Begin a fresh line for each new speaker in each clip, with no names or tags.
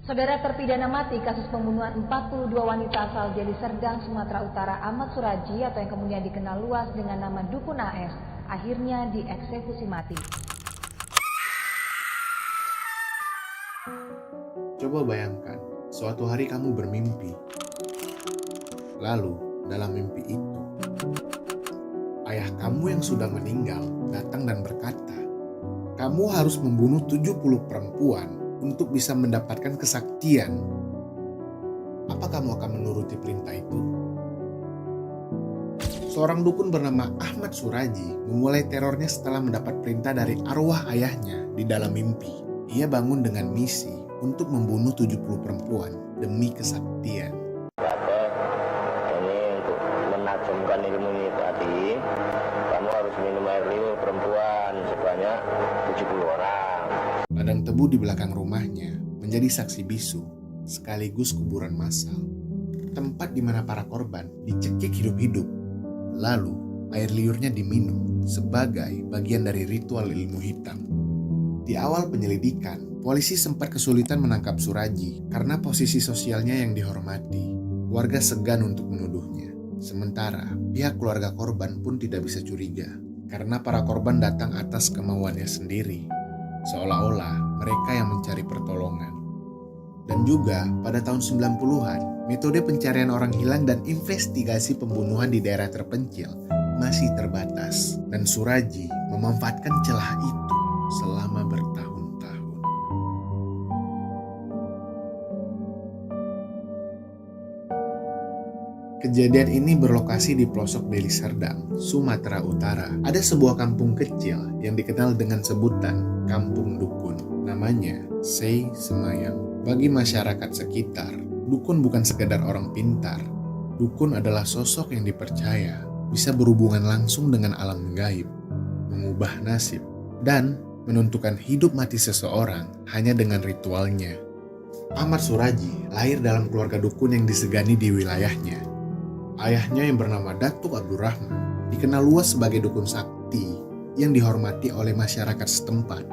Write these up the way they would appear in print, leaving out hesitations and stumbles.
Saudara terpidana mati kasus pembunuhan 42 wanita asal Deli Serdang, Sumatera Utara, Ahmad Suraji atau yang kemudian dikenal luas dengan nama Dukun AS, akhirnya dieksekusi mati.
Coba bayangkan, suatu hari kamu bermimpi. Lalu, dalam mimpi itu, ayah kamu yang sudah meninggal datang dan berkata, kamu harus membunuh 70 perempuan untuk bisa mendapatkan kesaktian. Apa kamu akan menuruti perintah itu? Seorang dukun bernama Ahmad Suraji memulai terornya setelah mendapat perintah dari arwah ayahnya di dalam mimpi. Ia bangun dengan misi untuk membunuh 70 perempuan demi kesaktian.
Ini untuk menajamkan ilmu ini tadi, kamu harus minum air liur perempuan sebanyak 70 orang.
Ladang tebu di belakang rumahnya menjadi saksi bisu sekaligus kuburan massal. Tempat di mana para korban dicekik hidup-hidup. Lalu air liurnya diminum sebagai bagian dari ritual ilmu hitam. Di awal penyelidikan, polisi sempat kesulitan menangkap Suraji karena posisi sosialnya yang dihormati. Warga segan untuk menuduhnya. Sementara pihak keluarga korban pun tidak bisa curiga karena para korban datang atas kemauannya sendiri. Seolah-olah mereka yang mencari pertolongan. Dan juga pada tahun 90-an, metode pencarian orang hilang dan investigasi pembunuhan di daerah terpencil masih terbatas. Dan Suraji memanfaatkan celah itu selama bertahun-tahun. Kejadian ini berlokasi di pelosok Deli Serdang, Sumatera Utara. Ada sebuah kampung kecil yang dikenal dengan sebutan Kampung Dukun. Namanya Sei Semayang. Bagi masyarakat sekitar, dukun bukan sekedar orang pintar. Dukun adalah sosok yang dipercaya bisa berhubungan langsung dengan alam gaib, mengubah nasib, dan menentukan hidup mati seseorang hanya dengan ritualnya. Ahmad Suraji lahir dalam keluarga dukun yang disegani di wilayahnya. Ayahnya yang bernama Datuk Abdurrahman dikenal luas sebagai dukun sakti yang dihormati oleh masyarakat setempat.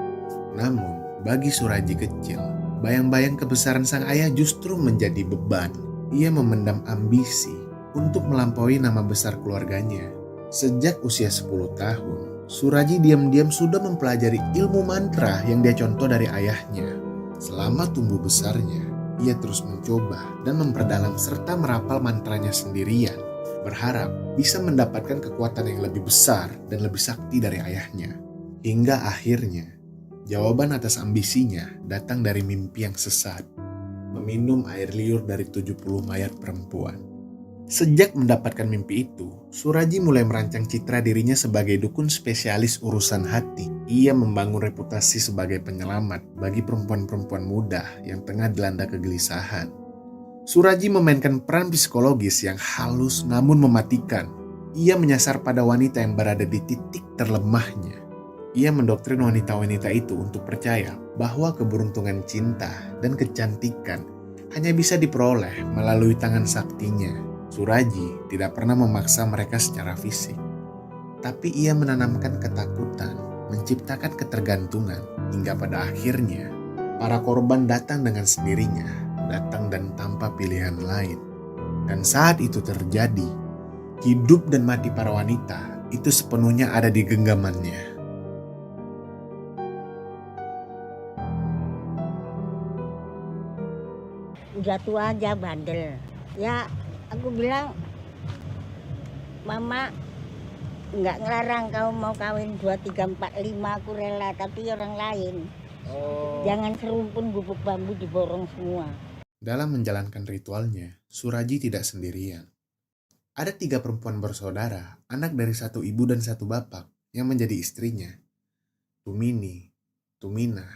Namun, bagi Suraji kecil, bayang-bayang kebesaran sang ayah justru menjadi beban. Ia memendam ambisi untuk melampaui nama besar keluarganya. Sejak usia 10 tahun, Suraji diam-diam sudah mempelajari ilmu mantra yang dia contoh dari ayahnya. Selama tumbuh besarnya, ia terus mencoba dan memperdalam serta merapal mantranya sendirian, berharap bisa mendapatkan kekuatan yang lebih besar dan lebih sakti dari ayahnya. Hingga akhirnya, jawaban atas ambisinya datang dari mimpi yang sesat, meminum air liur dari 70 mayat perempuan. Sejak mendapatkan mimpi itu, Suraji mulai merancang citra dirinya sebagai dukun spesialis urusan hati. Ia membangun reputasi sebagai penyelamat bagi perempuan-perempuan muda yang tengah dilanda kegelisahan. Suraji memainkan peran psikologis yang halus namun mematikan. Ia menyasar pada wanita yang berada di titik terlemahnya. Ia mendoktrin wanita-wanita itu untuk percaya bahwa keberuntungan cinta dan kecantikan hanya bisa diperoleh melalui tangan saktinya. Suraji tidak pernah memaksa mereka secara fisik, tapi ia menanamkan ketakutan, menciptakan ketergantungan, hingga pada akhirnya para korban datang dengan sendirinya, datang dan tanpa pilihan lain. Dan saat itu terjadi, hidup dan mati para wanita itu sepenuhnya ada di genggamannya.
Udah tua aja bandel. Ya aku bilang, mama nggak ngelarang kau mau kawin 2, 3, 4, 5 aku rela, tapi orang lain. Jangan serumpun gubuk bambu diborong semua.
Dalam menjalankan ritualnya, Suraji tidak sendirian. Ada 3 perempuan bersaudara, anak dari satu ibu dan satu bapak, yang menjadi istrinya. Tumini, Tumina,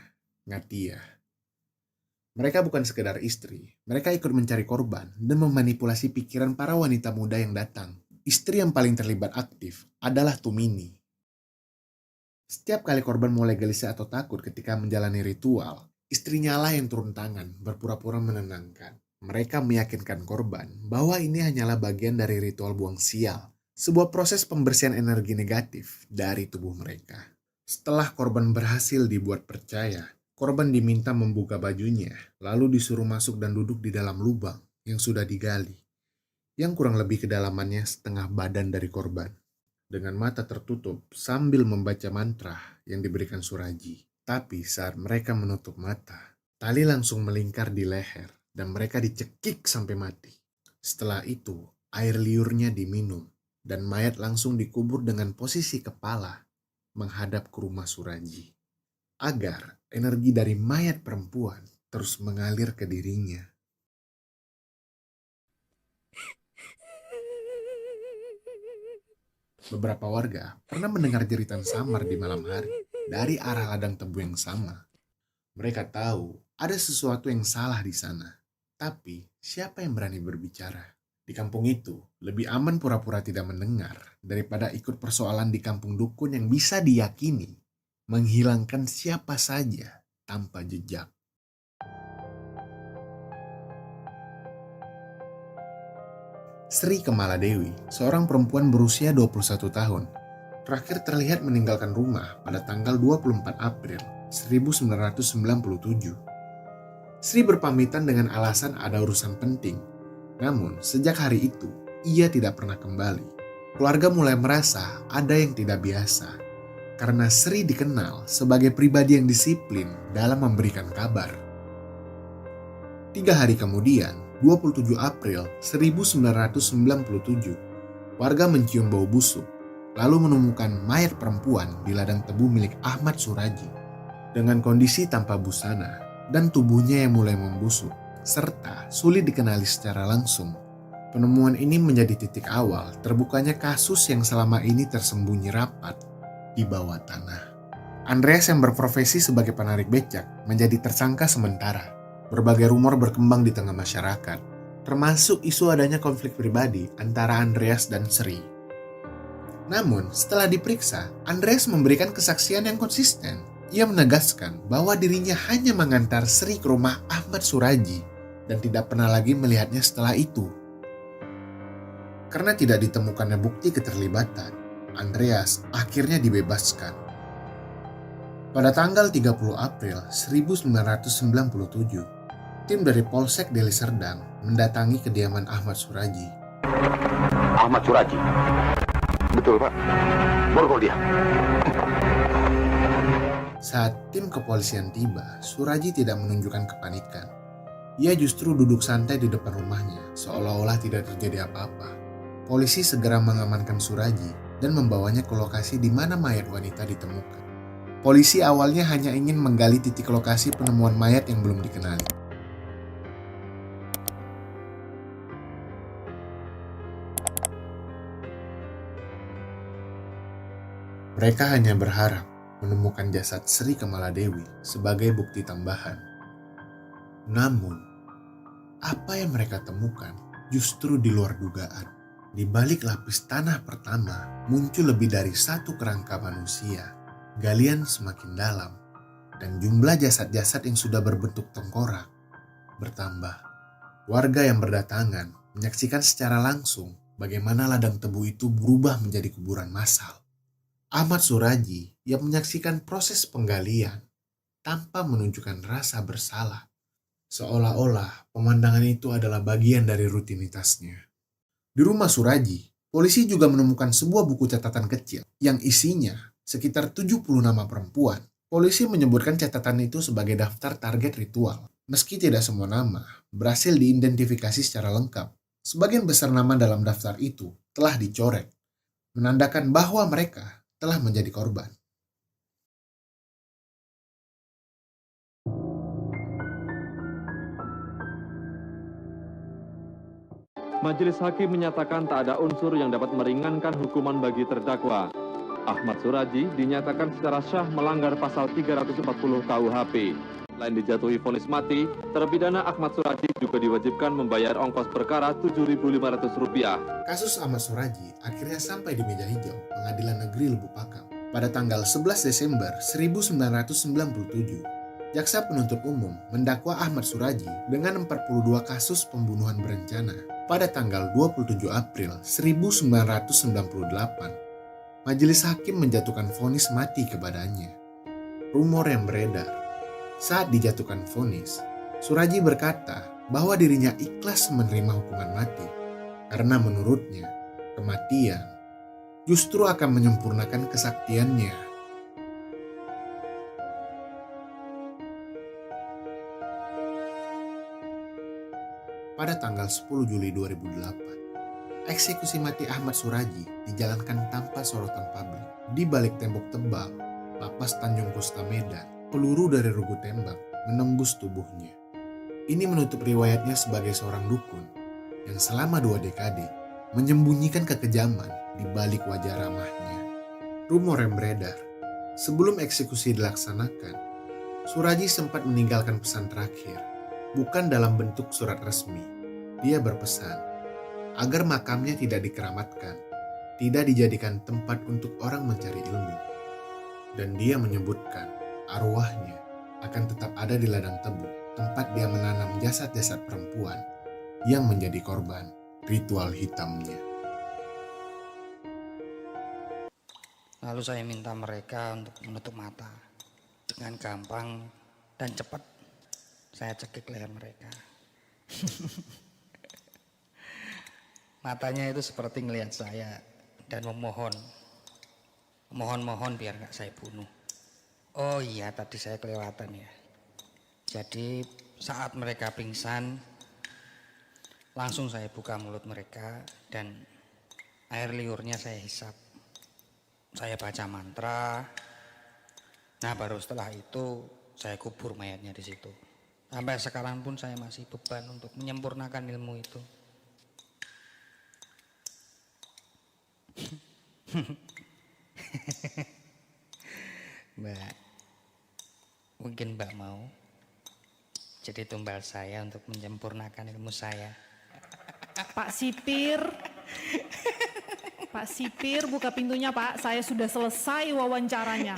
Ngatia. Mereka bukan sekedar istri, mereka ikut mencari korban dan memanipulasi pikiran para wanita muda yang datang. Istri yang paling terlibat aktif adalah Tumini. Setiap kali korban mulai gelisah atau takut ketika menjalani ritual, istrinya lah yang turun tangan, berpura-pura menenangkan. Mereka meyakinkan korban bahwa ini hanyalah bagian dari ritual buang sial, sebuah proses pembersihan energi negatif dari tubuh mereka. Setelah korban berhasil dibuat percaya, korban diminta membuka bajunya, lalu disuruh masuk dan duduk di dalam lubang yang sudah digali, yang kurang lebih kedalamannya setengah badan dari korban, dengan mata tertutup sambil membaca mantra yang diberikan Suraji. Tapi saat mereka menutup mata, tali langsung melingkar di leher dan mereka dicekik sampai mati. Setelah itu, air liurnya diminum dan mayat langsung dikubur dengan posisi kepala menghadap ke rumah Suraji, agar energi dari mayat perempuan terus mengalir ke dirinya. Beberapa warga pernah mendengar jeritan samar di malam hari dari arah ladang tebu yang sama. Mereka tahu ada sesuatu yang salah di sana, tapi siapa yang berani berbicara? Di kampung itu, lebih aman pura-pura tidak mendengar daripada ikut persoalan di kampung dukun yang bisa diyakini menghilangkan siapa saja tanpa jejak. Sri Kamaladewi, seorang perempuan berusia 21 tahun, terakhir terlihat meninggalkan rumah pada tanggal 24 April 1997. Sri berpamitan dengan alasan ada urusan penting. Namun, sejak hari itu, ia tidak pernah kembali. Keluarga mulai merasa ada yang tidak biasa, karena Sri dikenal sebagai pribadi yang disiplin dalam memberikan kabar. 3 hari kemudian, 27 April 1997, warga mencium bau busuk, lalu menemukan mayat perempuan di ladang tebu milik Ahmad Suraji, dengan kondisi tanpa busana dan tubuhnya yang mulai membusuk, serta sulit dikenali secara langsung. Penemuan ini menjadi titik awal terbukanya kasus yang selama ini tersembunyi rapat di bawah tanah. Andreas yang berprofesi sebagai penarik becak menjadi tersangka sementara. Berbagai rumor berkembang di tengah masyarakat, termasuk isu adanya konflik pribadi antara Andreas dan Sri. Namun, setelah diperiksa, Andreas memberikan kesaksian yang konsisten. Ia menegaskan bahwa dirinya hanya mengantar Sri ke rumah Ahmad Suraji dan tidak pernah lagi melihatnya setelah itu. Karena tidak ditemukannya bukti keterlibatan, Andreas akhirnya dibebaskan. Pada tanggal 30 April 1997, tim dari Polsek Deli Serdang mendatangi kediaman Ahmad Suraji.
Ahmad Suraji? Betul, Pak. Borgol dia.
Saat tim kepolisian tiba, Suraji tidak menunjukkan kepanikan. Ia justru duduk santai di depan rumahnya, seolah-olah tidak terjadi apa-apa. Polisi segera mengamankan Suraji dan membawanya ke lokasi di mana mayat wanita ditemukan. Polisi awalnya hanya ingin menggali titik lokasi penemuan mayat yang belum dikenali. Mereka hanya berharap menemukan jasad Sri Kamaladewi sebagai bukti tambahan. Namun, apa yang mereka temukan justru di luar dugaan. Di balik lapis tanah pertama muncul lebih dari 1 kerangka manusia. Galian semakin dalam, dan jumlah jasad-jasad yang sudah berbentuk tengkorak bertambah. Warga yang berdatangan menyaksikan secara langsung bagaimana ladang tebu itu berubah menjadi kuburan massal. Ahmad Suraji yang menyaksikan proses penggalian tanpa menunjukkan rasa bersalah, seolah-olah pemandangan itu adalah bagian dari rutinitasnya. Di rumah Suraji, polisi juga menemukan sebuah buku catatan kecil yang isinya sekitar 70 nama perempuan. Polisi menyebutkan catatan itu sebagai daftar target ritual. Meski tidak semua nama berhasil diidentifikasi secara lengkap, sebagian besar nama dalam daftar itu telah dicoret, menandakan bahwa mereka telah menjadi korban.
Majelis Hakim menyatakan tak ada unsur yang dapat meringankan hukuman bagi terdakwa. Ahmad Suraji dinyatakan secara syah melanggar pasal 340 KUHP. Selain dijatuhi vonis mati, terpidana Ahmad Suraji juga diwajibkan membayar ongkos perkara Rp7.500.
Kasus Ahmad Suraji akhirnya sampai di meja hijau Pengadilan Negeri Lubuk Pakam. Pada tanggal 11 Desember 1997, Jaksa Penuntut Umum mendakwa Ahmad Suraji dengan 42 kasus pembunuhan berencana. Pada tanggal 27 April 1998, Majelis Hakim menjatuhkan vonis mati kepadanya. Rumor yang beredar, Saat dijatuhkan vonis, Suraji berkata bahwa dirinya ikhlas menerima hukuman mati karena menurutnya kematian justru akan menyempurnakan kesaktiannya. Pada tanggal 10 Juli 2008, eksekusi mati Ahmad Suraji dijalankan tanpa sorotan publik. Di balik tembok tebal, lapas Tanjung Kosta Medan, peluru dari regu tembak menembus tubuhnya. Ini menutup riwayatnya sebagai seorang dukun yang selama 2 dekade menyembunyikan kekejaman di balik wajah ramahnya. Rumor yang beredar, sebelum eksekusi dilaksanakan, Suraji sempat meninggalkan pesan terakhir. Bukan dalam bentuk surat resmi, dia berpesan agar makamnya tidak dikeramatkan, tidak dijadikan tempat untuk orang mencari ilmu. Dan dia menyebutkan arwahnya akan tetap ada di ladang tebu, tempat dia menanam jasad-jasad perempuan yang menjadi korban ritual hitamnya.
Lalu saya minta mereka untuk menutup mata. Dengan gampang dan cepat saya cekik leher mereka. Matanya itu seperti ngelihat saya dan memohon biar nggak saya bunuh. Oh iya, tadi saya kelewatan ya. Jadi saat mereka pingsan, langsung saya buka mulut mereka dan air liurnya saya hisap. Saya baca mantra. Nah, baru setelah itu saya kubur mayatnya di situ. Sampai sekarang pun saya masih beban untuk menyempurnakan ilmu itu. Mbak, mungkin Mbak mau jadi tumbal saya untuk menyempurnakan ilmu saya.
Pak Sipir, Pak Sipir, buka pintunya Pak, saya sudah selesai wawancaranya.